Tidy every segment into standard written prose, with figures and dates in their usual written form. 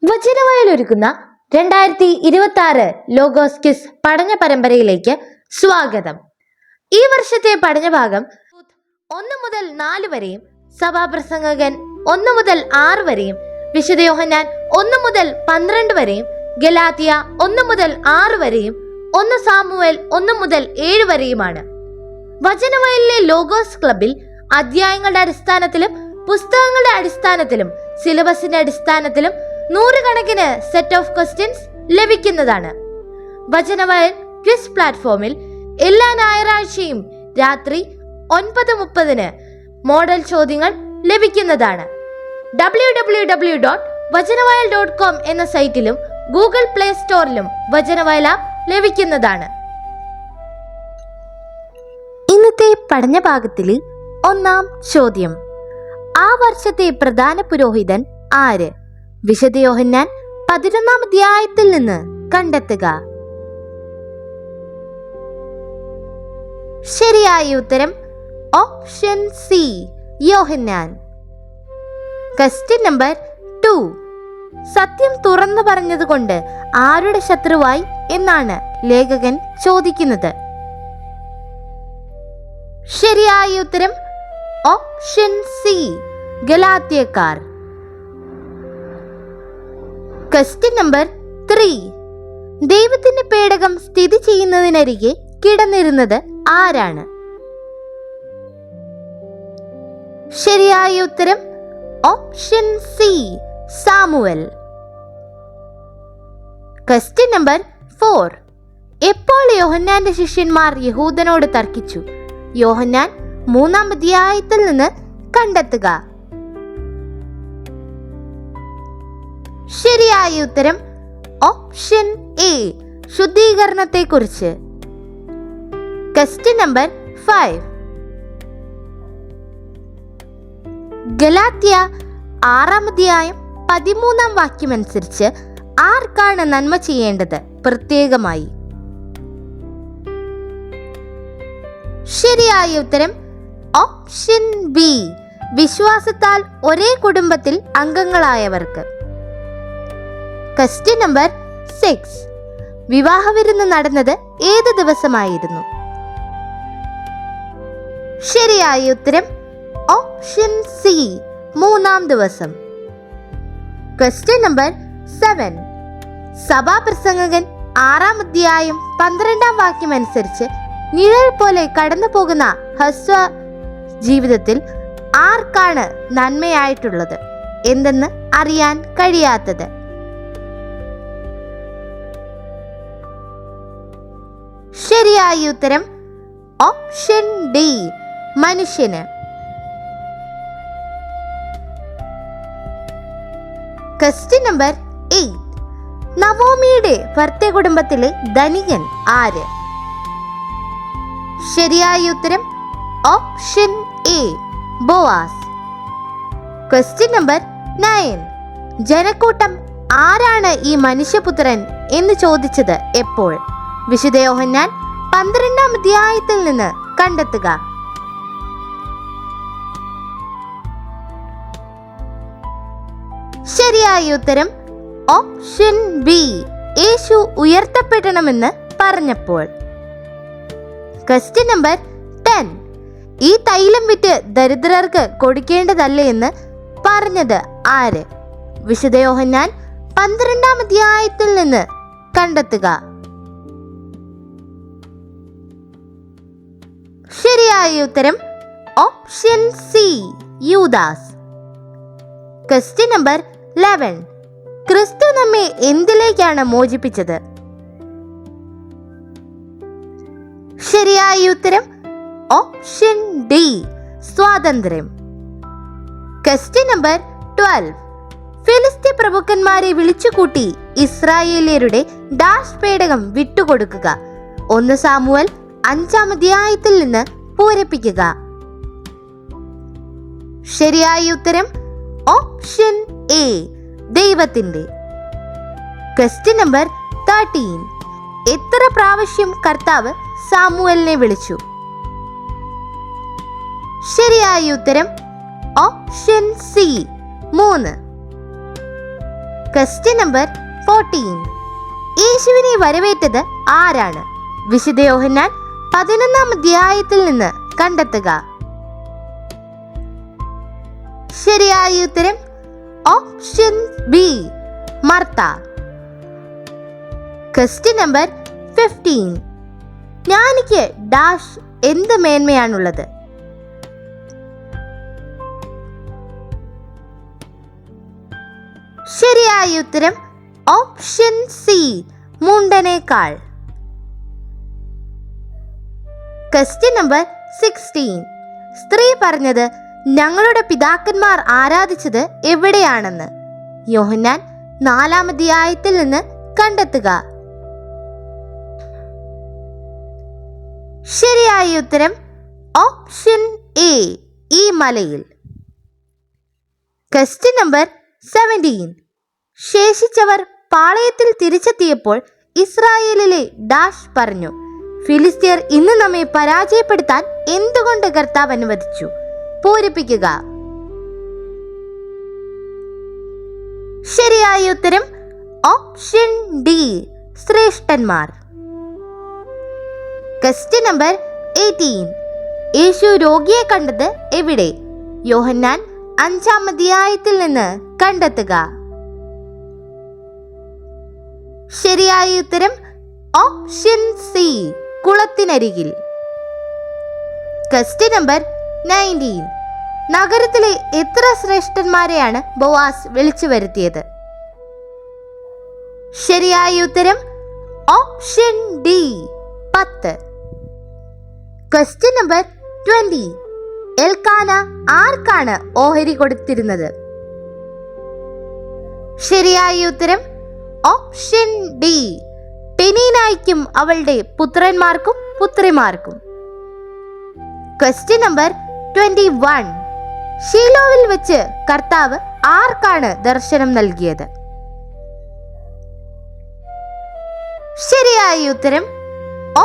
വചനവയലൊരുക്കുന്ന 2026 logos quiz പഠന പരമ്പരയിലേക്ക് സ്വാഗതം. ഈ വർഷത്തെ പഠനഭാഗം 1 മുതൽ 4 വരെയും, സഭാപ്രസംഗകൻ 1 മുതൽ 6 വരെയും, വിശുദ്ധ യോഹന്നാൻ 1 മുതൽ 12 വരെയും, ഗലാത്യ 1 മുതൽ 6 വരെയും, 1 സാമുവേൽ 1 മുതൽ 7 വരെയുമാണ്. വചനവയലിലെ ലോഗോസ് ക്ലബിൽ അധ്യായങ്ങളുടെ അടിസ്ഥാനത്തിലും പുസ്തകങ്ങളുടെ അടിസ്ഥാനത്തിലും സിലബസിന്റെ അടിസ്ഥാനത്തിലും 100 കണക്കിന് സെറ്റ് ഓഫ് ക്വസ്റ്റ്യൻസ് ലഭിക്കുന്നതാണ്. വചനവയൽ ക്വിസ് പ്ലാറ്റ്ഫോമിൽ എല്ലാ ഞായറാഴ്ചയും രാത്രി 9:30 മോഡൽ ചോദ്യങ്ങൾ ലഭിക്കുന്നതാണ്. www.vajanavayal.com എന്ന സൈറ്റിലും ഗൂഗിൾ പ്ലേ സ്റ്റോറിലും വചനവയൽ ആപ്പ് ലഭിക്കുന്നതാണ്. ഇന്നത്തെ പഠനഭാഗത്തിലെ 1-ാം ചോദ്യം: ആ വർഷത്തെ പ്രധാന പുരോഹിതൻ ആര്? വിശുദ്ധ യോഹന്നാൻ 11-ാം അധ്യായത്തിൽ നിന്ന് കണ്ടെത്തുക. ശരിയായ ഉത്തരം ഓപ്ഷൻ സി, യോഹന്നാൻ. ക്വസ്റ്റ്യൻ നമ്പർ 2: സത്യം തുറന്നു പറഞ്ഞതുകൊണ്ട് ആരുടെ ശത്രുവായി എന്നാണ് ലേഖകൻ ചോദിക്കുന്നത്? ശരിയായ ഉത്തരം ഓപ്ഷൻ സി, ഗലാത്യക്കാർ. ക്വസ്റ്റ്യൻ നമ്പർ 3: ദൈവത്തിന്റെ പേടകം സ്ഥിതി ചെയ്യുന്നതിനരികെ കിടന്നിരുന്നത് ആരാണ്? ശരിയായ ഉത്തരം option C, Samuel. Question number 4: എപ്പോൾ യോഹന്നാന്റെ ശിഷ്യന്മാർ യഹൂദനോട് തർക്കിച്ചു? യോഹന്നാൻ 3-ാം അധ്യായത്തിൽ നിന്ന് കണ്ടെത്തുക. ശരിയായ ഉത്തരം ഓപ്ഷൻ എ, ശുദ്ധീകരണത്തെ കുറിച്ച്. ക്വസ്റ്റ്യൻ നമ്പർ 5: ഗലാത്യ 6-ാം അധ്യായം 13-ാം വാക്യമനുസരിച്ച് ആർക്കാണ് നന്മ ചെയ്യേണ്ടത് പ്രത്യേകമായി? ശരിയായ ഉത്തരം ഓപ്ഷൻ ബി, വിശ്വാസത്താൽ ഒരേ കുടുംബത്തിൽ അംഗങ്ങളായവർക്ക്. ക്വസ്റ്റ്യൻ നമ്പർ 6: വിവാഹവിരുന്ന് നടന്നത് ഏത് ദിവസമായിരുന്നു? ശരിയായ ഉത്തരം ഓപ്ഷൻ സി, 3-ാം ദിവസം. ക്വസ്റ്റ്യൻ നമ്പർ 7: സഭാപ്രസംഗകൻ 6-ാം അധ്യായം 12-ാം വാക്യം അനുസരിച്ച് നിഴൽ പോലെ കടന്നു പോകുന്ന ഹ്രസ്വ ജീവിതത്തിൽ ആർക്കാണ് നന്മയായിട്ടുള്ളത് എന്തെന്ന് അറിയാൻ കഴിയാത്തത്? ശരിയായ ഉത്തരം ഓപ്ഷൻ ഡി, മനുഷ്യന്. ക്വസ്റ്റ്യൻ നമ്പർ 8: നവോമിയുടെ ഭർത്തൃ കുടുംബത്തിലെ ധനികൻ ആര്? ശരിയായ ഉത്തരം option A, Boaz. Question number 9: ജനക്കൂട്ടം ആരാണ് ഈ മനുഷ്യപുത്രൻ എന്ന് ചോദിച്ചത് എപ്പോൾ? വിശുദ്ധ യോഹന്നാൻ 12-ാം അധ്യായത്തിൽ നിന്ന് കണ്ടെത്തുക. ശരിയായ ഉത്തരം ഓപ്ഷൻ ബി, യേശു ഉയർത്തപ്പെടണമെന്ന് പറഞ്ഞപ്പോൾ. ക്വസ്റ്റ്യൻ നമ്പർ 10: ഈ തൈലം വിറ്റ് ദരിദ്രർക്ക് കൊടുക്കേണ്ടതല്ലേ എന്ന് പറഞ്ഞത് ആര്? വിശുദ്ധ യോഹന്നാൻ 12-ാം അധ്യായത്തിൽ നിന്ന് കണ്ടെത്തുക. ശരിയായ ഉത്തരം ഓപ്ഷൻ സി, യൂദാസ്. ക്വസ്റ്റ്യൻ നമ്പർ 11: ക്രിസ്തു നമ്മെ എന്തിലേക്കാണ് മോചിപ്പിച്ചത്? ശരിയായ ഉത്തരം ഓപ്ഷൻ ഡി, സ്വാതന്ത്ര്യം. ക്വസ്റ്റ്യൻ നമ്പർ 12: ഫിലിസ്ത്യ പ്രഭുക്കന്മാരെ വിളിച്ചുകൂട്ടി ഇസ്രായേലിയരുടെ ഡാഷ് പേടകം വിട്ടുകൊടുക്കുക. 1 സാമുവേൽ 5-ാം അധ്യായത്തിൽ നിന്ന് പൂരിപ്പിക്കുക. ശരിയായ ഉത്തരം ഓപ്ഷൻ എ, ദൈവത്തിന്റെ. ക്വസ്റ്റ്യൻ നമ്പർ 13: എത്ര പ്രാവശ്യം കർത്താവ് സാമുവലിനെ വിളിച്ചു? ശരിയായ ഉത്തരം ഓപ്ഷൻ സി 3. Question number 14. യേശുവിനെ വരവേറ്റത് ആരാണ്? വിശുദ്ധ യോഹന്നാൻ 11-ാം അധ്യായത്തിൽ നിന്ന് കണ്ടെത്തുക. ശരിയായ ഉത്തരം ഓപ്ഷൻ ബി മർത്ത. Question number 15. ജ്ഞാനിക്ക് ഡാഷ് എന്ത് മേന്മയാണുള്ളത്? ശരിയായ ഉത്തരം ഓപ്ഷൻ സി മുണ്ടനേക്കാൾ. Question number 16. സ്ത്രീ പറഞ്ഞത് ഞങ്ങളുടെ പിതാക്കന്മാർ ആരാധിച്ചത് എവിടെയാണെന്ന്? യോഹന്നാൻ 4-ാം അധ്യായത്തിൽ നിന്ന് കണ്ടെത്തുക. ശരിയായ ഉത്തരം ഓപ്ഷൻ എ ഈ മലയിൽ. Question number 17. ശേഷിച്ചവർ പാളയത്തിൽ തിരിച്ചെത്തിയപ്പോൾ ഇസ്രായേലിലെ ഡാഷ് പറഞ്ഞു, ഫിലിസ്ത്യർ ഇന്ന് നമ്മെ പരാജയപ്പെടുത്താൻ എന്തുകൊണ്ട് കർത്താവ് അനുവദിച്ചു? പൂരിപ്പിക്കുക. ശരിയായ ഉത്തരം ഓപ്ഷൻ ഡി ശ്രേഷ്ഠന്മാർ. Question number 18. യേശു രോഗിയെ കണ്ടത് എവിടെ? യോഹന്നാൻ 5-ാം അധ്യായത്തിൽ നിന്ന് കണ്ടെത്തുക. ശരിയായ ഉത്തരം ഓപ്ഷൻ സി കുളത്തിനരികിൽ. Question number 19. നഗരത്തിലെ എത്ര ശ്രേഷ്ഠന്മാരെയാണ് ബോവാസ് വിളിച്ചു വരുത്തിയത്? ശരിയായ ഉത്തരം ഓപ്ഷൻ ഡി 10. Question number 20. എൽക്കാന ആർക്കാണ് ഓഹരി കൊടുത്തിരുന്നത്? ശരിയായ ഉത്തരം ഓപ്ഷൻ ഡി പെനീനായ്ക്കും അവളുടെ പുത്രന്മാർക്കും പുത്രിമാർക്കും. Question number 21. ശീലോവിൽ വെച്ച് കർത്താവ് ആർക്കാണ് ദർശനം നൽകിയത്? ശരിയായ ഉത്തരം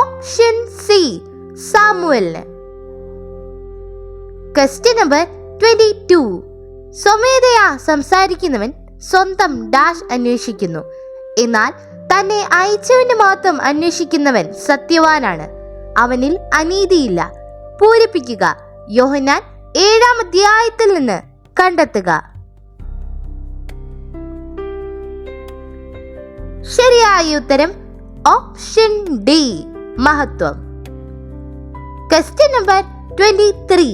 ഓപ്ഷൻ സി സാമുവലിന്. Question number 22. സ്വമേധയാ സംസാരിക്കുന്നവൻ സ്വന്തം ഡാഷ് അന്വേഷിക്കുന്നു, എന്നാൽ തന്നെ അയച്ചവന്റെ മഹത്വം അന്വേഷിക്കുന്നവൻ സത്യവാനാണ്, അവനിൽ അനീതിയില്ല. പൂരിപ്പിക്കുക. യോഹന്നാൻ 7-ാം അധ്യായത്തിൽ നിന്ന് കണ്ടെത്തുക. ശരിയായ ഉത്തരം ഓപ്ഷൻ ഡി മഹത്വം. Question number 23.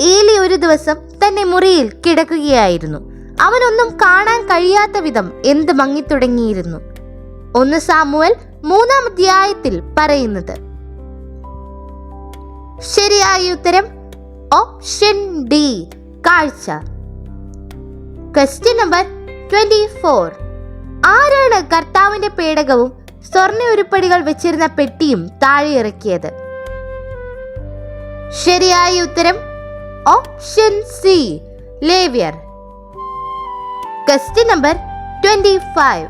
ഏലി ഒരു ദിവസം തന്റെ മുറിയിൽ കിടക്കുകയായിരുന്നു. അവനൊന്നും കാണാൻ കഴിയാത്ത വിധം എന്ത് മങ്ങിത്തുടങ്ങിയിരുന്നു? 1 സാമുവേൽ 3-ാം അധ്യായത്തിൽ പറയുന്നത്. ശരിയായ ഉത്തരം ഓപ്ഷൻ ഡി കാഴ്ച. Question number 24. ആരാണ് കർത്താവിന്റെ പേടകവും സ്വർണ്ണ ഉരുപ്പടികൾ വെച്ചിരുന്ന പെട്ടിയും താഴെ ഇറക്കിയത്? ശരിയായ ഉത്തരം ഓപ്ഷൻ സി ലേവ്യർ. Question number 25.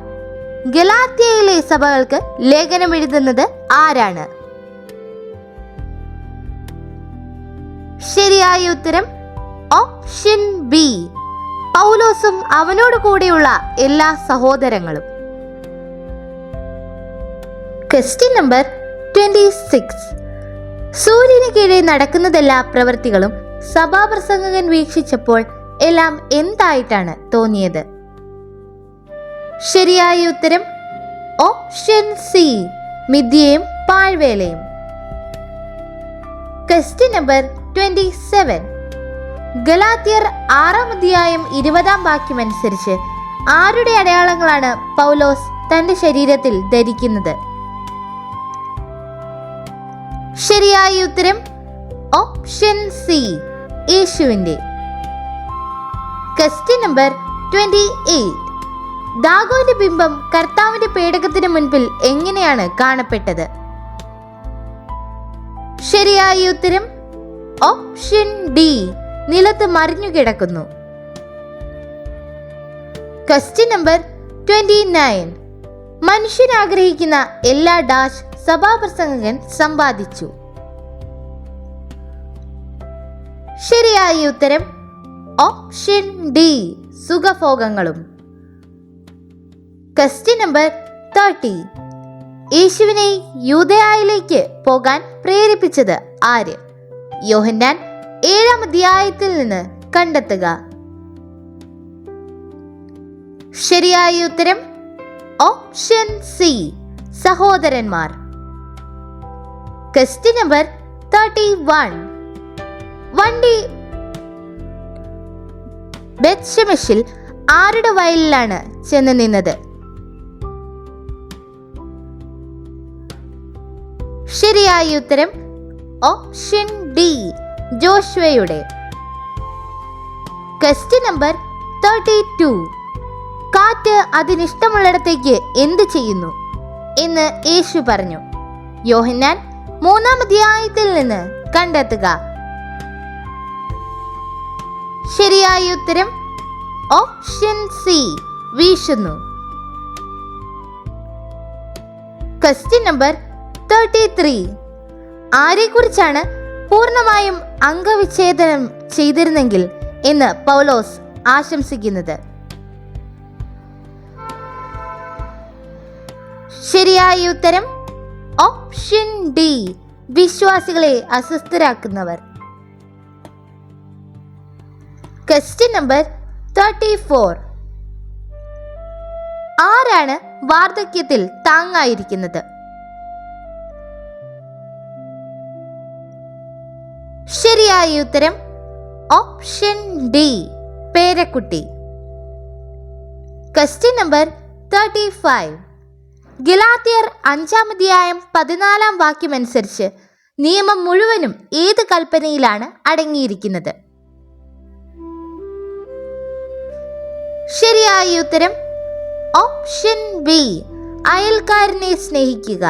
ഗലാത്യയിലെ സഭകൾക്ക് ലേഖനം എഴുതുന്നത് ആരാണ്? ശരിയായ ഉത്തരം ഓപ്ഷൻ ബി പൗലോസും അവനോട് കൂടെയുള്ള എല്ലാ സഹോദരങ്ങളും. Question number 26. സൂര്യന് കീഴിൽ നടക്കുന്നതെല്ലാ പ്രവൃത്തികളും സഭാപ്രസംഗകൻ വീക്ഷിച്ചപ്പോൾ എല്ലാം എന്തായിട്ടാണ് തോന്നിയത്? ശരിയായ ഉത്തരം ഓപ്ഷൻ സി മിഥ്യയും പാഴ്വേലയും. Question number 27. ഗലാത്യർ 6-ാം അധ്യായം 20-ാം വാക്യം അനുസരിച്ച് ആരുടെ അടയാളങ്ങളാണ് പൗലോസ് തന്റെ ശരീരത്തിൽ ധരിക്കുന്നത്? ശരിയായ ഉത്തരം ഓപ്ഷൻ സി യേശുവിന്റെ. Question number 28. ദാഗോന്റെ ബിംബം കർത്താവിന്റെ പേടകത്തിന് മുൻപിൽ എങ്ങനെയാണ് കാണപ്പെട്ടത്? ശരിയായ ഉത്തരം ഓപ്ഷൻ ഡി നിലത്ത് മറിഞ്ഞു കിടക്കുന്നു. Question number 29. മനുഷ്യൻ ആഗ്രഹിക്കുന്ന എല്ലാ ഡാഷ് സഭാപ്രസംഗകൻ സമ്പാദിച്ചു. ശരിയായ ഉത്തരം ഓപ്ഷൻ ഡി, സുഖഭോഗങ്ങളും. Question number 30. യേശുവിനെ യൂദയായിലേക്ക് പോകാൻ പ്രേരിപ്പിച്ചത് ആര്? യോഹന്നാൻ 7-ാം അധ്യായത്തിൽ നിന്ന് കണ്ടെത്തുക. ശരിയായ ഉത്തരം ഓപ്ഷൻ സി, സഹോദരന്മാർ. Question number 31. വണ്ടി ബെത്ശെമെശിൽ ആരുടെ വയലിലാണ് ചെന്ന് നിന്നത്? ശരിയായ ഉത്തരം ഓപ്ഷൻ ഡി, ജോഷുവയുടെ. Question number 32. കാറ്റ് അതിനിഷ്ടമുള്ളിടത്തേക്ക് എന്ത് ചെയ്യുന്നു എന്ന് യേശു പറഞ്ഞു? യോഹന്നാൻ 3-ാം അധ്യായത്തിൽ നിന്ന് കണ്ടെത്തുക. ശരിയായ ഉത്തരം ഓപ്ഷൻ സി, വീശുന്നു. Question number 33. ആരെക്കുറിച്ചാണ് പൂർണ്ണമായും അംഗവിച്ഛേദനം ചെയ്തിരുന്നെങ്കിൽ എന്ന് പൗലോസ് ആശംസിക്കുന്നത്? ശരിയായ ഉത്തരം ഓപ്ഷൻ ഡി, വിശ്വാസികളെ അസ്വസ്ഥരാക്കുന്നവർ. Question number 34. ആരാണ് വാർദ്ധക്യത്തിൽ താങ്ങായിരിക്കുന്നത്? ശരിയായ ഉത്തരം ഓപ്ഷൻ ഡി, പേരക്കുട്ടി. Question number 35. ഗലാത്യർ 5-ാം അധ്യായം 14-ാം വാക്യം അനുസരിച്ച് നിയമം മുഴുവനും ഏത് കൽപ്പനയിലാണ് അടങ്ങിയിരിക്കുന്നത്? ശരിയായ ഉത്തരം ഓപ്ഷൻ ബി, അയൽക്കാരനെ സ്നേഹിക്കുക.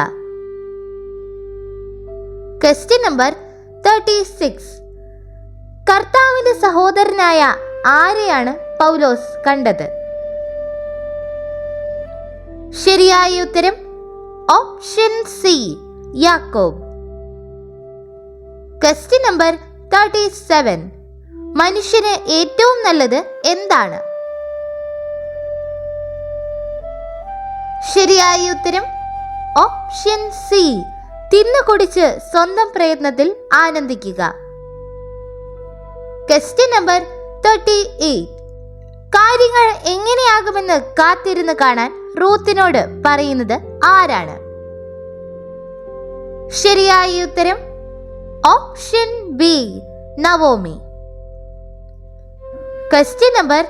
Question number 36. കർത്താവിന്റെ സഹോദരനായ ആരെയാണ് പൗലോസ് കണ്ടത്? ശരിയായ ഉത്തരം ഓപ്ഷൻ സി, യാക്കോബ്. Question number 37. മനുഷ്യന് ഏറ്റവും നല്ലത് എന്താണ്? ശരിയായ ഉത്തരം ഓപ്ഷൻ സി, തിന്നു കുടിച്ച് സ്വന്തം പ്രയത്നത്തിൽ ആനന്ദിക്കുക. Question number 38. കാര്യങ്ങൾ എങ്ങനെയാകുമെന്ന് കാത്തിരുന്ന് കാണാൻ റൂത്തിനോട് പറയുന്നത് ആരാണ്? ശരിയായ ഉത്തരം option B, Naomi. Question number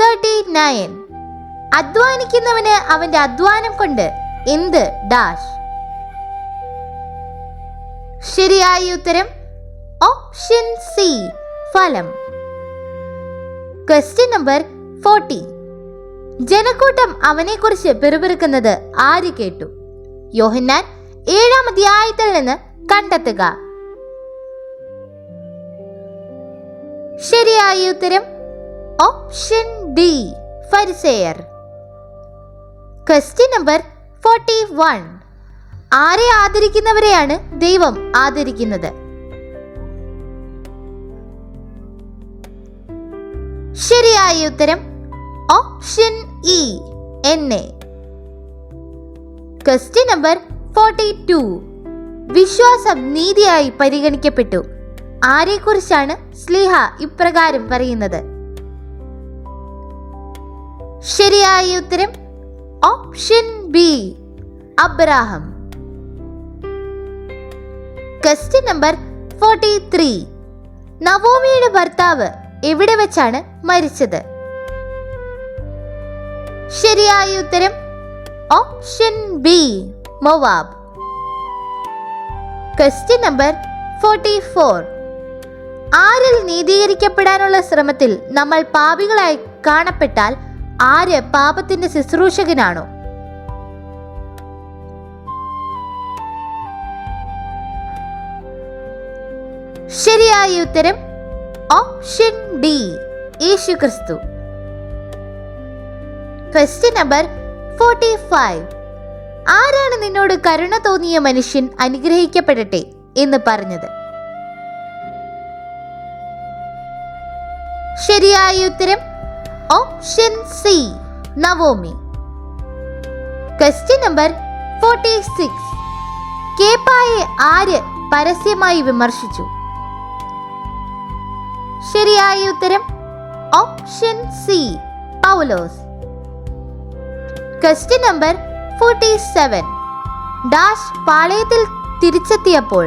39. അധ്വാനിക്കുന്നവന് അവന്റെ അധ്വാനം കൊണ്ട് എന്ത് ഡാഷ്? ശരിയായ ഉത്തരം ഓപ്ഷൻ സി, ഫലം. Question number 40. ജനക്കൂട്ടം അവനെക്കുറിച്ച് പിറുപിറുക്കുന്നത് ആര് കേട്ടു? യോഹന്നാൻ 7-ാം അധ്യായത്തിൽ നിന്ന് കണ്ടെത്തുക. ശരിയായ ഉത്തരം ഓപ്ഷൻ ഡി, ഫരിസേയർ. Question number 41. ആരെ ആദരിക്കുന്നവരെയാണ് ദൈവം ആദരിക്കുന്നത്? ശരിയായ ഉത്തരം ഓപ്ഷൻ ഇ, എന്നെ. Question number 42. വിശ്വാസം നീതിയായി പരിഗണിക്കപ്പെട്ടു. ആരെക്കുറിച്ചാണ് ശ്ലീഹ ഇപ്രകാരം പറയുന്നത്? ശരിയായ ഉത്തരം option B, Abraham. Question number 43. നവോമിയുടെ ഭർത്താവ് എവിടെ വെച്ചാണ് മരിച്ചത്? ശരിയായ ഉത്തരം option B, Moab. Question number 44. ആരിൽ നീതീകരിക്കപ്പെടാനുള്ള ശ്രമത്തിൽ നമ്മൾ പാപികളായി കാണപ്പെട്ടാൽ ആര് പാപത്തിന്റെ ശുശ്രൂഷകനാണോ? ശരിയായ ഉത്തരം ഓപ്ഷൻ ഡി, യേശുക്രിസ്തു. Question number 45. ആരാണ് നിന്നോട് കരുണ തോന്നിയ മനുഷ്യൻ അനുഗ്രഹിക്കപ്പെടട്ടെ എന്ന് പറഞ്ഞത്? ശരിയായ ഉത്തരം ഓപ്ഷൻ സി, നവോമി. Question number 46. കേപ്പായെ ആര് പരസ്യമായി വിമർശിച്ചു? ശരിയായ ഉത്തരം ഓപ്ഷൻ സി, പൗലോസ്. Question number 47. ഡാഷ് പാളയത്തിൽ തിരിച്ചെത്തിയപ്പോൾ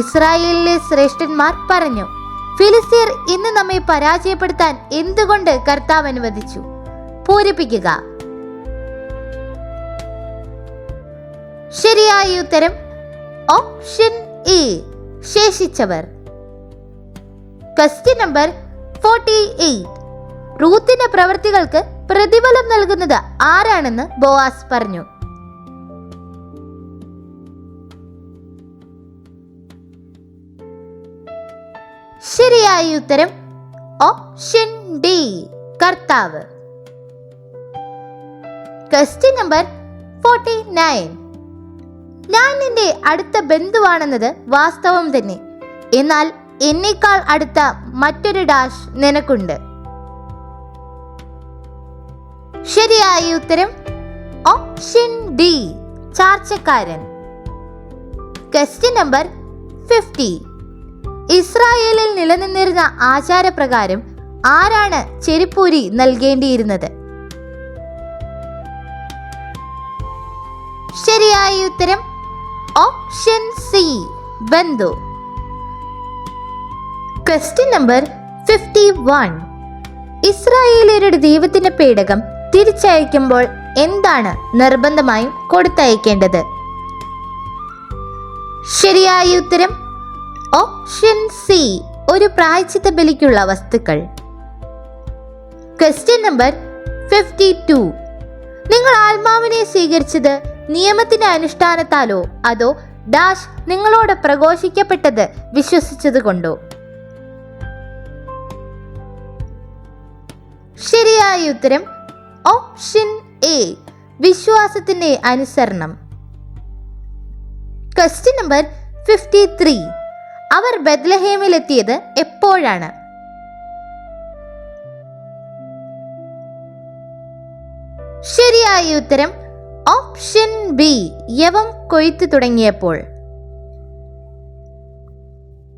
ഇസ്രായേലിലെ ശ്രേഷ്ഠന്മാർ പറഞ്ഞു, ഫിലിസ്തീർ ഇന്ന് നമ്മെ പരാജയപ്പെടുത്താൻ എന്തുകൊണ്ട് കർത്താവ് അനുവദിച്ചു? പൂരിപ്പിക്കുക. ശരിയായ ഉത്തരം ഓപ്ഷൻ എ, ശേഷിച്ചവർ. Question number 48. റൂത്തിന്റെ പ്രവൃത്തികൾക്ക് പ്രതിഫലം നൽകുന്നത് ആരാണെന്ന് ബോവാസ് പറഞ്ഞു? ശരിയായ ഉത്തരം ഓപ്ഷൻ ഡി, കർത്താവ്. Question number 49. ഞാൻ നിന്റെ അടുത്ത ബന്ധുവാണെന്നത് വാസ്തവം തന്നെ, എന്നാൽ എന്നേക്കാൾ അടുത്ത മറ്റൊരു ഡാഷ് നിനക്കുണ്ട്. ശരിയായ ഉത്തരം ഓപ്ഷൻ ഡി, ചാർച്ചക്കാരൻ. Question number 50. ഇസ്രായേലിൽ നിലനിന്നിരുന്ന ആചാരപ്രകാരം ആരാണ് ചെരിപ്പൂരി നൽകേണ്ടിയിരുന്നത്? ശരിയായ ഉത്തരം ഓപ്ഷൻ സി, ബന്ധു. Question number 51. ഇസ്രായേലിയരുടെ ദൈവത്തിന്റെ പേടകം തിരിച്ചയക്കുമ്പോൾ എന്താണ് നിർബന്ധമായും കൊടുത്തയക്കേണ്ടത്? ശരിയായ ഉത്തരം ഓപ്ഷൻ സി, ഒരു പ്രായശ്ചിത്ത ബലിക്കുള്ള വസ്തുക്കൾ. Question number 52. നിങ്ങൾ ആത്മാവിനെ സ്വീകരിച്ചത് നിയമത്തിന്റെ അനുഷ്ഠാനത്താലോ അതോ ഡാഷ് നിങ്ങളോട് പ്രഘോഷിക്കപ്പെട്ടത് വിശ്വസിച്ചത് കൊണ്ടോ? ശരിയായ ഉത്തരം ഓപ്ഷൻ എ, വിശ്വാസത്തിന്റെ അനുസരണം. Question number 53. അവർ ബെത്ലഹേമിൽ എത്തിയത് എപ്പോഴാണ്? ശരിയായ ഉത്തരം ഓപ്ഷൻ ബി, യവം കൊയ്ത്തു തുടങ്ങിയപ്പോൾ.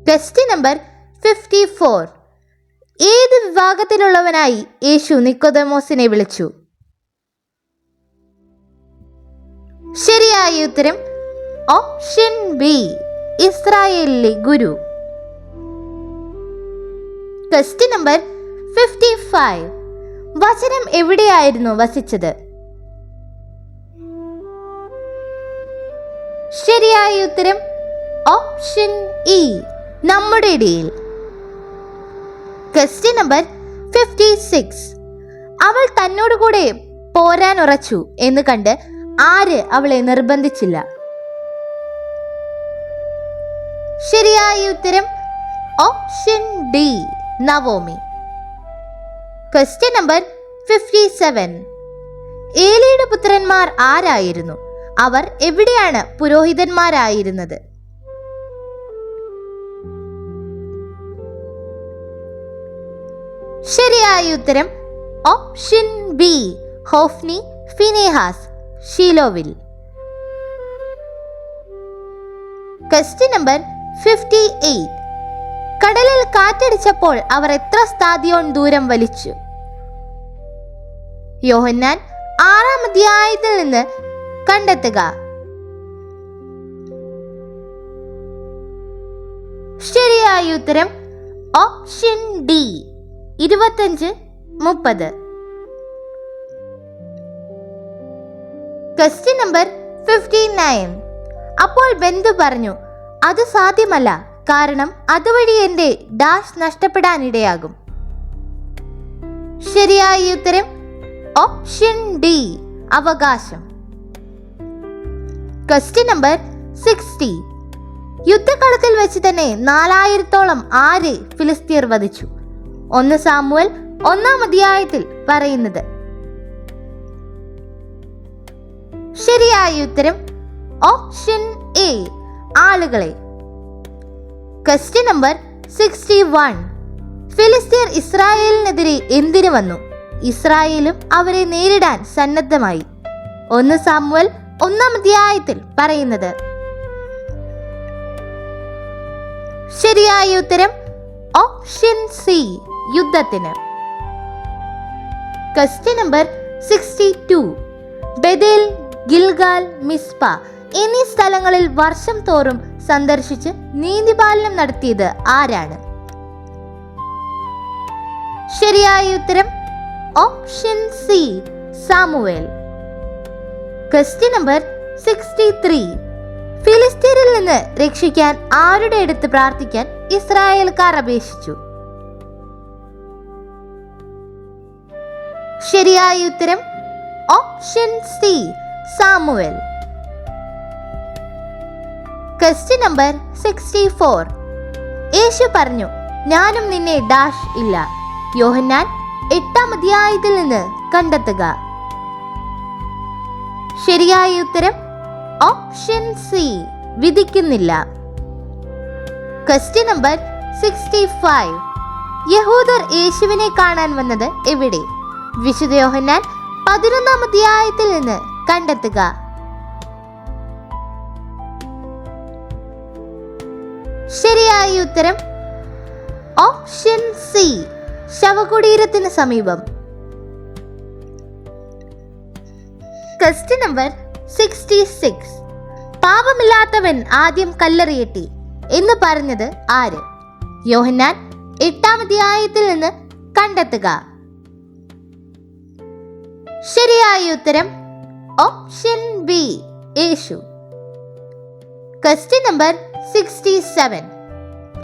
Question number 54. ഏത് വിഭാഗത്തിലുള്ളവനായി യേശു നിക്കോദെമോസിനെ വിളിച്ചു? ശരിയായ ഉത്തരം ഓപ്ഷൻ ബി, ഇസ്രായേലിലെ ഗുരു. Question number 55. വചനം എവിടെയായിരുന്നു വസിച്ചത്? ശരിയായ ഉത്തരം ഓപ്ഷൻ ഇ, നമ്മുടെ ഇടയിൽ. Question number 56. അവൾ തന്നോടുകൂടെ പോരാൻ ഉറച്ചു എന്ന് കണ്ട് ആര് അവളെ നിർബന്ധിച്ചില്ല? ശരിയായ ഉത്തരം ഓപ്ഷൻ ഡി, നവോമി. Question number 57. ഏലിയുടെ പുത്രന്മാർ ആരായിരുന്നു? അവർ എവിടെയാണ് പുരോഹിതന്മാരായിരുന്നത്? ശരിയായ ഉത്തരം ഓപ്ഷൻ ബി, ഹോഫ്നി, ഫിനേഹാസ്, ഷീലോവിൽ. Question number 58. കടലിൽ കാറ്റടിച്ചപ്പോൾ അവർ എത്ര സ്ഥാദിയോൻ ദൂരം വലിച്ചു? യോഹന്നാൻ 6-ാം അധ്യായത്തിൽ നിന്ന് കണ്ടെത്തുക. ശരിയായ ഉത്തരം ഓപ്ഷൻ ഡി, 25-30. Question number 59. അപ്പോൾ ബന്ധു പറഞ്ഞു, അത് സാധ്യമല്ല, കാരണം അതുവഴി എൻ്റെ ഡാഷ് നഷ്ടപ്പെടാനിടയാകും. ശരിയായ ഉത്തരം ഓപ്ഷൻ ഡി, അവകാശം. Question number 60. യുദ്ധകളത്തിൽ വെച്ച് തന്നെ 4000-ഓളം ആരെ ഫിലിസ്തീർ വധിച്ചു? 1 സാമുവേൽ 1-ാം അധ്യായത്തിൽ പറയുന്നത്. ശരിയായ ഉത്തരം ഓപ്ഷൻ എ, ആളുകളെ. Question number 61. ഫിലിസ്തീർ ഇസ്രായേലിനെതിരെ എന്തിനു വന്നു? ഇസ്രായേലും അവരെ നേരിടാൻ സന്നദ്ധമായി. 1 സാമുവേൽ 1-ാം അധ്യായത്തിൽ പറയുന്നത്. ശരിയായ ഉത്തരം ഓപ്ഷൻ സി, യുദ്ധത്തിന്. Question number 62. Bethel, Gilgal, Mizpah എന്നീ സ്ഥലങ്ങളിൽ വർഷം തോറും സന്ദർശിച്ച് നീതിപാലനം നടത്തിയത് ആരാണ്? ശരിയായ ഉത്തരം option C, Samuel. Question number 63. ഫിലിസ്തീനിൽ നിന്ന് രക്ഷിക്കാൻ ആരുടെ അടുത്ത് പ്രാർത്ഥിക്കാൻ ഇസ്രായേൽക്കാർ അപേക്ഷിച്ചു? ശരിയായ ഉത്തരം option C, Samuel. Question number 64. യേശു പറഞ്ഞു, ഞാനും നിന്നെ ഡാഷ് ഇല്ല. യോഹന്നാൻ 8-ാം അധ്യായത്തിൽ നിന്ന് കണ്ടെത്തുക. ശരിയായ ഉത്തരം ഓപ്ഷൻ സി, വിധിക്കുന്നില്ല. Question number 65. യഹൂദർ യേശുവിനെ കാണാൻ വന്നത് എവിടെ? വിശുദ്ധ യോഹന്നാൻ 11-ാം അധ്യായത്തിൽ നിന്ന് കണ്ടെത്തുക. ശരിയായ ഉത്തരം ഓപ്ഷൻ സി, ശവകുടീരത്തിന് സമീപം. Question number 66. പാപമില്ലാത്തവൻ ആദ്യം കല്ലെറിയട്ടെ എന്ന് പറഞ്ഞത് ആര്? യോഹന്നാൻ 8-ാം അധ്യായത്തിൽ നിന്ന് കണ്ടെത്തുക. ശരിയായ ഉത്തരം ഓപ്ഷൻ ബി, യേശു. Question number 67.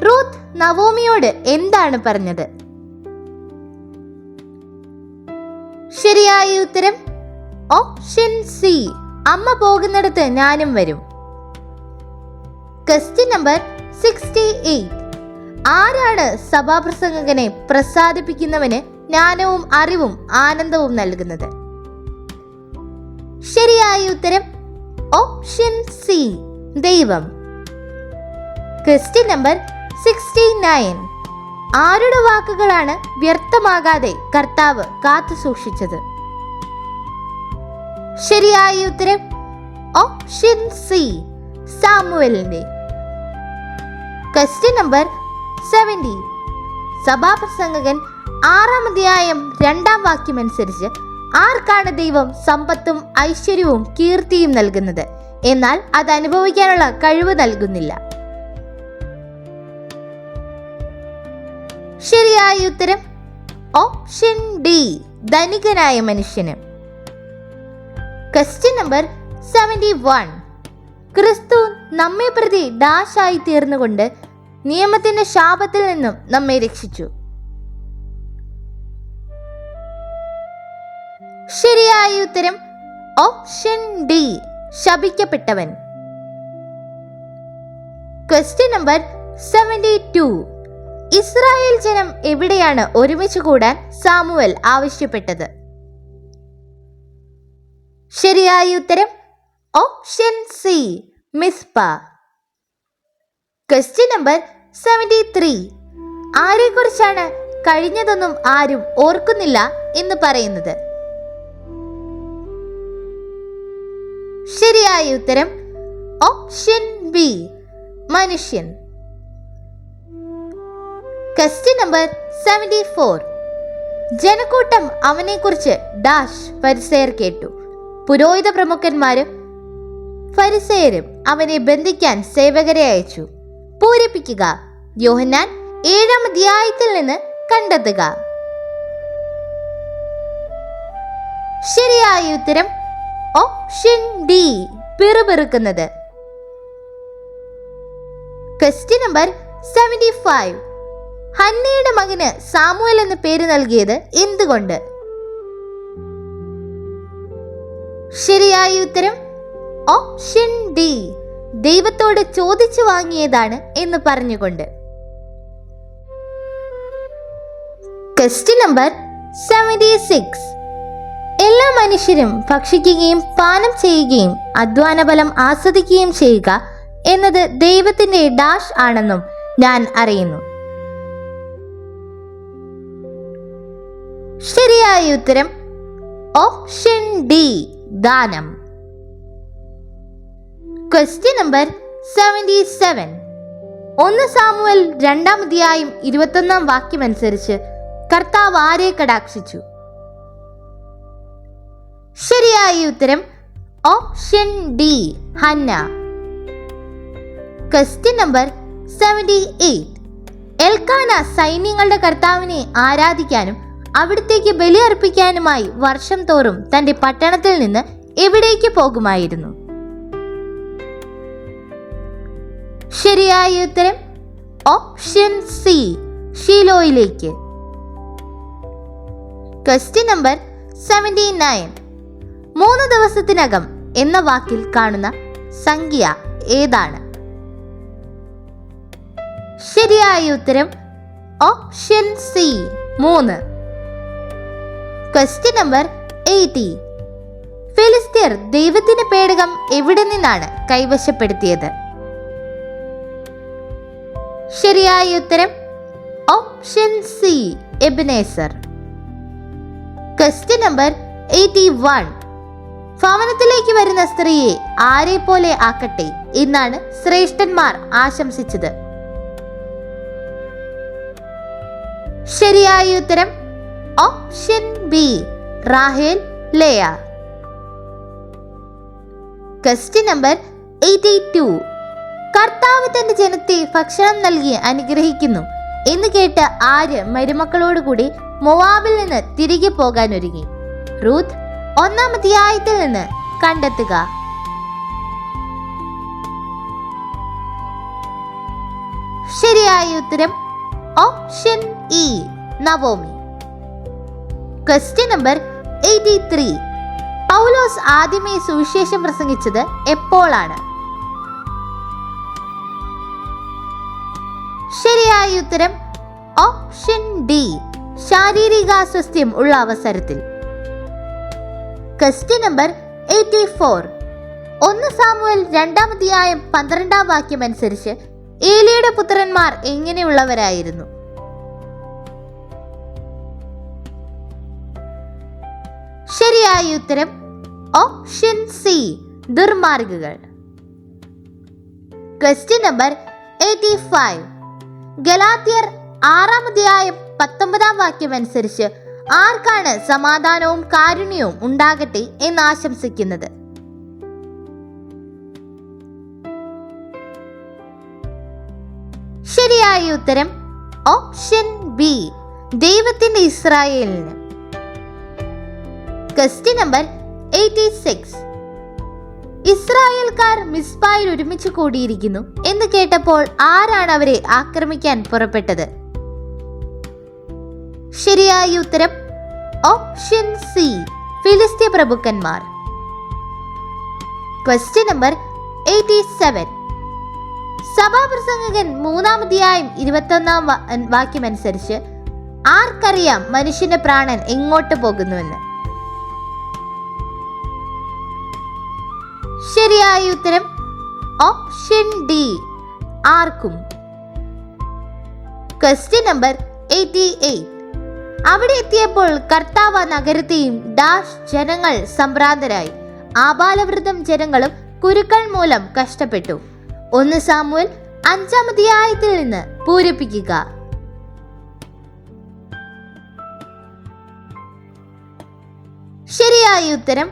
റൂത്ത് നവോമിയോട് എന്താണ് പറഞ്ഞത്? ശരിയായ ഉത്തരം ഓപ്ഷൻ സി, അമ്മ പോകുന്നിടത്ത് ഞാനും വരും. Question number 68. ആരാണ് സഭാപ്രസംഗകനെ പ്രസാദിപ്പിക്കുന്നവന് ജ്ഞാനവും അറിവും ആനന്ദവും നൽകുന്നത്? ശരിയായ ഉത്തരം ഓപ്ഷൻ സി, ദൈവം. Question number 69. ആരുടെ വാക്കുകളാണ് വ്യർത്ഥമാകാതെ കർത്താവ് കാത്തു സൂക്ഷിച്ചത്? ശരിയായ ഉത്തരം ഓപ്ഷൻ സി, സാമുവേലിന്റെ. Question number 70. സഭാപ്രസംഗകൻ 6-ാം അധ്യായം 2-ാം വാക്യം അനുസരിച്ച് ആർക്കാണ് ദൈവം സമ്പത്തും ഐശ്വര്യവും കീർത്തിയും നൽകുന്നത്, എന്നാൽ അത് അനുഭവിക്കാനുള്ള കഴിവ് നൽകുന്നില്ല? ശരിയായ ഉത്തരം ഓപ്ഷൻ ഡി, ധനികനായ മനുഷ്യന്. Question number 71. ക്രിസ്തു നമ്മെ പ്രതി ഡാഷായി തീർന്നുകൊണ്ട് നിയമത്തിന്റെ ശാപത്തിൽ നിന്നും നമ്മെ രക്ഷിച്ചു. ശരിയായ ഉത്തരം ഓപ്ഷൻ ഡി, ശപിക്കപ്പെട്ടവൻ. Question number 72. ഇസ്രായേൽ ജനം എവിടെയാണ് ഒരുമിച്ച് കൂടാൻ സാമുവേൽ ആവശ്യപ്പെട്ടത്? ശരിയായ ഉത്തരം ഓപ്ഷൻ സി, മിസ്പ. Question number 73. ആരെക്കുറിച്ചാണ് കഴിഞ്ഞതൊന്നും ആരും ഓർക്കുന്നില്ല എന്ന് പറയുന്നത്? ശരിയായ ഉത്തരം ഓപ്ഷൻ ബി, മനുഷ്യൻ. Question number 74. ജനക്കൂട്ടം അവനെക്കുറിച്ച് ഡാഷ് ഫരിസേയർ കേട്ടു. പുരോഹിത പ്രമുഖന്മാരും ഫരിസേയരും അവനെ ബന്ധിക്കാൻ സേവകരെ അയച്ചു. പൂരിപ്പിക്കുക. യോഹന്നാൻ 7-ാം അധ്യായത്തിൽ നിന്ന് കണ്ടെത്തുക. ശരിയായ ഉത്തരം ഓപ്ഷൻ ഡി, പിറുപിറുക്കുന്നത്. Question number 75. ഹന്നയുടെ മകന് സാമുവേൽ എന്ന പേര് നൽകിയത് എന്തുകൊണ്ട്? ശരിയായ ഉത്തരം ഓപ്ഷൻ ഡി, ദൈവത്തോട് ചോദിച്ചു വാങ്ങിയതാണ് എന്ന് പറഞ്ഞുകൊണ്ട്. Question number 76. എല്ലാ മനുഷ്യരും ഭക്ഷിക്കുകയും പാനം ചെയ്യുകയും അധ്വാനബലം ആസ്വദിക്കുകയും ചെയ്യുക എന്നത് ദൈവത്തിന്റെ ഡാഷ് ആണെന്നും ഞാൻ അറിയുന്നു. ശരിയായ ഉത്തരം ഓപ്ഷൻ ഡി, ദാനം. Question number 77. 1 സാമുവേൽ 2-ാം അധ്യായം 21-ാം വാക്യമനുസരിച്ച് കർത്താവ് ആരെ കടാക്ഷിച്ചു? ശരിയായ ഉത്തരം option D, Hannah. Question number 78. Elkanah സൈന്യങ്ങളുടെ കർത്താവിനെ ആരാധിക്കാനും അവിടത്തേക്ക് ബലിയർപ്പിക്കാനുമായി വർഷം തോറും തന്റെ പട്ടണത്തിൽ നിന്ന് എവിടേക്ക് പോകുമായിരുന്നു? ശരിയായ ഉത്തരം ഓപ്ഷൻ സി, ഷീലോയിലേക്ക്. Question number 79. 3 ദിവസത്തിനകം എന്ന വാക്കിൽ കാണുന്ന സംഖ്യ ഏതാണ്? ശരിയായ ഉത്തരം ഓപ്ഷൻ സി, 3. Question number 80. ഫിലിസ്തീർ ദൈവത്തിന്റെ പേടകം എവിടെ നിന്നാണ് കൈവശപ്പെടുത്തിയത്? ശരിയായ ഉത്തരം option C, Ebenezer. Question number 81. ഭവനത്തിലേക്ക് വരുന്ന സ്ത്രീയെ ആരെ പോലെ ആക്കട്ടെ എന്നാണ് ശ്രേഷ്ഠന്മാർ ആശംസിച്ചത്? ശരിയായ ഉത്തരം ഓപ്ഷൻ ബി, റാഹേൽ, ലേയ. Question number 82. കർത്താവ് തന്റെ ജനത്തെ ഭക്ഷണം നൽകി അനുഗ്രഹിക്കുന്നു എന്ന് കേട്ട് ആര് മരുമക്കളോടുകൂടി മോവാബിൽ നിന്ന് തിരികെ പോകാൻ ഒരുങ്ങി? റൂത്ത് 1-ാം അധ്യായത്തിൽ നിന്ന് കണ്ടെത്തുക. ശരിയായ ഉത്തരം option E, Naomi. Question number 83. പൗലോസ് ആദ്യമേ സുവിശേഷം പ്രസംഗിച്ചത് എപ്പോഴാണ്? ശരിയായ ഉത്തരം ഓപ്ഷൻ ഡി, ശാരീരികാസ്വാസ്ഥ്യം ഉള്ള അവസരത്തിൽ. Question number 84. 1 സാമുവേൽ 2-ാം അധ്യായം 12-ാം വാക്യം അനുസരിച്ച് ഏലിയുടെ പുത്രന്മാർ എങ്ങനെയുള്ളവരായിരുന്നു? ശരിയായ ഉത്തരം ഓപ്ഷൻ സി, ദുർമാർഗികൾ. Question number 85. ഗലാത്യർ 6-ാം അധ്യായം 19-ാം വാക്യം അനുസരിച്ച് ആർക്കാണ് സമാധാനവും കാരുണ്യവും ഉണ്ടാകട്ടെ എന്ന് ആശംസിക്കുന്നത്? ശരിയായ ഉത്തരം ഓപ്ഷൻ ബി, ദൈവത്തിന്റെ ഇസ്രായേലിന്. Question number 86. ഇസ്രായേൽക്കാർ മിസ്പായിൽ ഒരുമിച്ച് കൂടിയിരിക്കുന്നു എന്ന് കേട്ടപ്പോൾ ആരാണ് അവരെ ആക്രമിക്കാൻ പുറപ്പെട്ടത്? ശരിയായ ഉത്തരം ഓപ്ഷൻ സി, ഫിലിസ്തീയ പ്രഭുക്കന്മാർ. Question number 87. സഭാപ്രസംഗകൻ 3-ാം അധ്യായം 21-ാം വാക്യം അനുസരിച്ച് ആർക്കറിയാം മനുഷ്യന്റെ പ്രാണൻ എങ്ങോട്ട് പോകുന്നുവെന്ന്? ശരിയായ ഉത്തരം ഓപ്ഷൻ ഡി, ആർക്കും. Question number 88. അവിടെ എത്തിയപ്പോൾ കർത്താവ് നഗരത്തെയും ഡാഷ് ജനങ്ങൾ സംഭ്രാന്തരായി, ആബാലവൃദ്ധം ജനങ്ങളും കുരുക്കൾ മൂലം കഷ്ടപ്പെട്ടു. 1 സാമുവേൽ 5-ാം അധ്യായത്തിൽ നിന്ന് പൂരിപ്പിക്കുക. ശരിയായ ഉത്തരം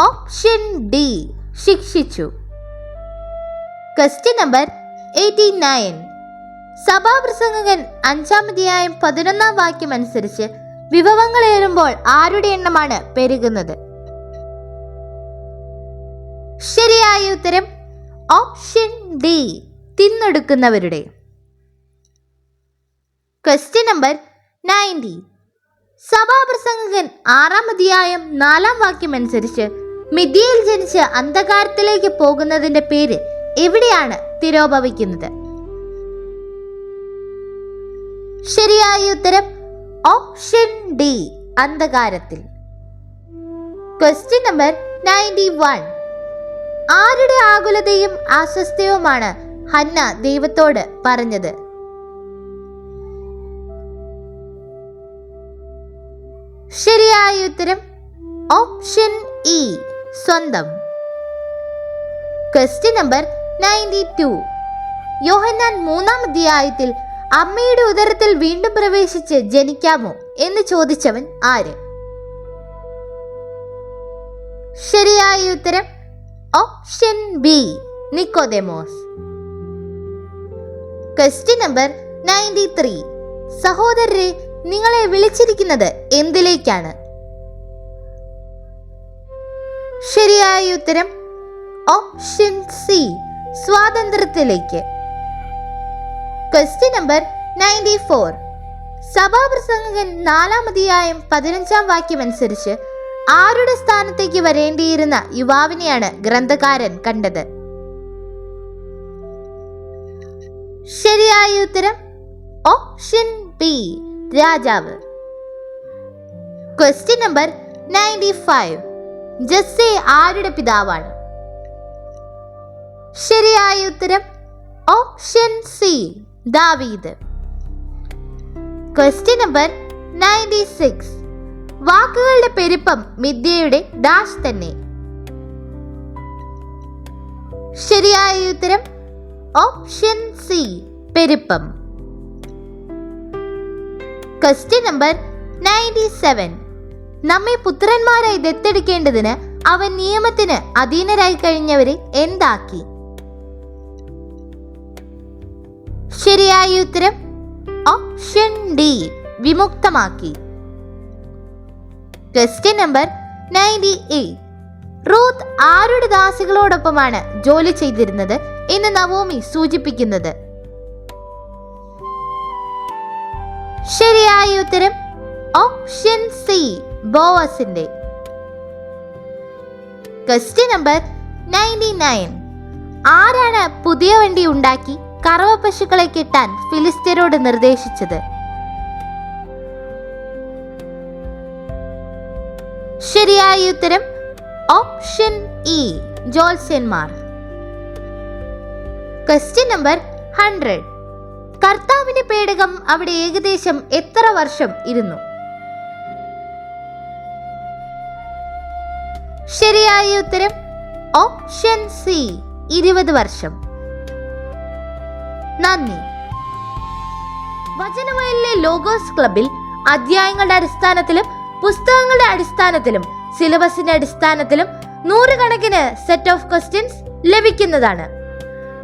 ഓപ്ഷൻ ഡി, ശിക്ഷിച്ചു. Question number 89. സഭാപ്രസംഗകൻ 5-ാം അധ്യായം 11-ാം വാക്യം അനുസരിച്ച് വിഭവങ്ങൾ ഏറുമ്പോൾ ആരുടെ എണ്ണമാണ് പെരുകുന്നത്? ശരിയായ ഉത്തരം ഓപ്ഷൻ ഡി, തിന്നെടുക്കുന്നവരുടെ. Question number 90. സഭാപ്രസംഗകൻ 6-ാം അധ്യായം 4-ാം വാക്യം അനുസരിച്ച് മിദ്യയിൽ ജനിച്ച് അന്ധകാരത്തിലേക്ക് പോകുന്നതിന്റെ പേര് എവിടെയാണ് തിരോഭവിക്കുന്നത്? ശരിയായ ഉത്തരം ഓപ്ഷൻ ഡി, അന്ധകാരത്തിൽ. Question number 91. ആരുടെ ആകുലതയും അസ്വസ്ഥയുമാണ് ഹന്ന ദൈവത്തോട് പറഞ്ഞത്? ശരിയായ ഉത്തരം ഓപ്ഷൻ ഇ സ്വന്തം. Question number 92. യോഹന്നാൻ 3-ാം അധ്യായത്തിൽ അമ്മയുടെ ഉദരത്തിൽ വീണ്ടും പ്രവേശിച്ച് ജനിക്കാമോ എന്ന് ചോദിച്ചവൻ ആര്? ശരിയായ ഉത്തരം ഓപ്ഷൻ ബി നിക്കോദേമോസ്. Question number 93. സഹോദരരെ, നിങ്ങളെ വിളിച്ചിരിക്കുന്നത് എന്തിലേക്കാണ്? ശരിയായ ഉത്തരം ഓപ്ഷൻ സി സ്വാതന്ത്ര്യത്തിലേക്ക്. Question number 94. സഭാപ്രസംഗകൻ 4-ാം അധ്യായം 15-ാം വാക്യം അനുസരിച്ച് ആരുടെ സ്ഥാനത്തേക്ക് വരേണ്ടിയിരുന്ന യുവാവിനെയാണ് ഗ്രന്ഥകാരൻ കണ്ടത്? ശരിയായ ഉത്തരം ഓപ്ഷൻ ബി രാജാവ്. Question number 95. ജസ്സെ ആരുടെ പിതാവാണ്? ശരിയായ ഉത്തരം ഓപ്ഷൻ സി ദാവീദ്. Question number 96. വാക്കുകളുടെ പെരുപ്പം മിഥ്യയുടെ ഡാഷ് തന്നെ. ശരിയായ ഉത്തരം ഓപ്ഷൻ സി പെരുപ്പം. Question number 97. നമ്മെ പുത്രന്മാരായി ദത്തെടുക്കേണ്ടതിന് അവൻ നിയമത്തിന് അധീനരായി കഴിഞ്ഞവരെ എന്താക്കി? ശരിയായ ഉത്തരം ഓപ്ഷൻ ഡി വിമുക്തമാക്കി. Question number 98. റൂത്ത് ആരുടെ ദാസികളോടൊപ്പമാണ് ജോലി ചെയ്തിരുന്നത് എന്ന് നവോമി സൂചിപ്പിക്കുന്നത്? ശരിയായ ഉത്തരം ഓപ്ഷൻ സി ബോവസിന്റെ. Question number 99. ആരാണ് പുതിയ വണ്ടി ഉണ്ടാക്കി കറവ പശുക്കളെ കെട്ടാൻ ഫിലിസ്ത്യരോട് നിർദ്ദേശിച്ചത്? ശരിയായ ഉത്തരം ഓപ്ഷൻ ഇ ജോത്സ്യന്മാർ. Question number 100. കർത്താവിന്റെ പേടകം അവിടെ ഏകദേശം എത്ര വർഷം ഇരുന്നു? ശരിയായ ഉത്തരം ഓപ്ഷൻ സി 20 വർഷം. നന്ദി. വചനവയലിലെ ലോഗോസ് ക്ലബിൽ അധ്യായങ്ങളുടെ അടിസ്ഥാനത്തിലും പുസ്തകങ്ങളുടെ അടിസ്ഥാനത്തിലും സിലബസിന്റെ അടിസ്ഥാനത്തിലും 100 കണക്കിന് സെറ്റ് ഓഫ് ക്വസ്റ്റ്യൻസ് ലഭിക്കുന്നതാണ്.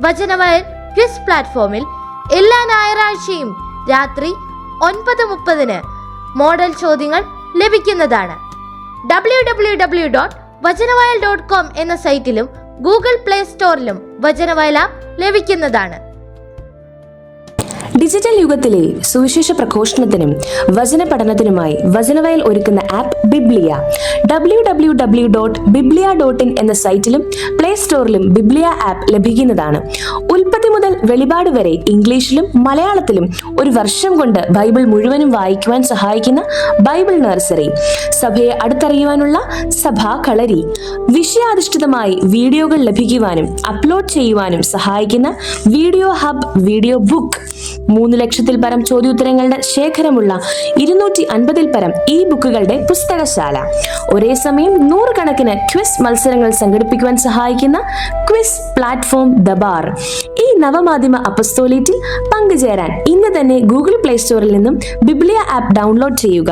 വചനവയൽ ക്വിസ് പ്ലാറ്റ്ഫോമിൽ എല്ലാ ഞായറാഴ്ചയും രാത്രി 9:30 മോഡൽ ചോദ്യങ്ങൾ ലഭിക്കുന്നതാണ്. www.vajanavayal.com എന്ന സൈറ്റിലും ഗൂഗിൾ പ്ലേ സ്റ്റോറിലും വചനവയൽ ആപ്പ് ലഭിക്കുന്നതാണ്. ഡിജിറ്റൽ യുഗത്തിലെ സുവിശേഷ പ്രഘോഷണത്തിനും വചന പഠനത്തിനുമായി വചനവയൽ ഒരുക്കുന്ന ആപ്പ് ബിബ്ലിയ. www.biblia.in എന്ന സൈറ്റിലും പ്ലേ സ്റ്റോറിലും ബിബ്ലിയ ആപ്പ് ലഭിക്കുന്നതാണ്. ഉൽപ്പത്തി മുതൽ വെളിപാട് വരെ ഇംഗ്ലീഷിലും മലയാളത്തിലും ഒരു വർഷം കൊണ്ട് ബൈബിൾ മുഴുവനും വായിക്കുവാൻ സഹായിക്കുന്ന ബൈബിൾ നഴ്സറി, സഭയെ അടുത്തറിയുവാനുള്ള സഭാ കളരി, വിഷയാധിഷ്ഠിതമായി വീഡിയോകൾ ലഭിക്കുവാനും അപ്ലോഡ് ചെയ്യുവാനും സഹായിക്കുന്ന വീഡിയോ ഹബ് വീഡിയോ ബുക്ക്, 3 ലക്ഷത്തിൽ പരം ചോദ്യോത്തരങ്ങളുടെ ശേഖരമുള്ള 250-ൽ പരം ഈ ബുക്കുകളുടെ പുസ്തകശാല, ഒരേ സമയം 100 കണക്കിന് ക്വിസ് മത്സരങ്ങൾ സംഘടിപ്പിക്കുവാൻ സഹായിക്കുന്ന ക്വിസ് പ്ലാറ്റ്ഫോം ദബാർ. ഈ നവമാധ്യമ അപ്പസ്തോലേറ്റിൽ പങ്കുചേരാൻ ഇന്ന് തന്നെ ഗൂഗിൾ പ്ലേ സ്റ്റോറിൽ നിന്നും ബിബ്ലിയ ആപ്പ് ഡൗൺലോഡ് ചെയ്യുക.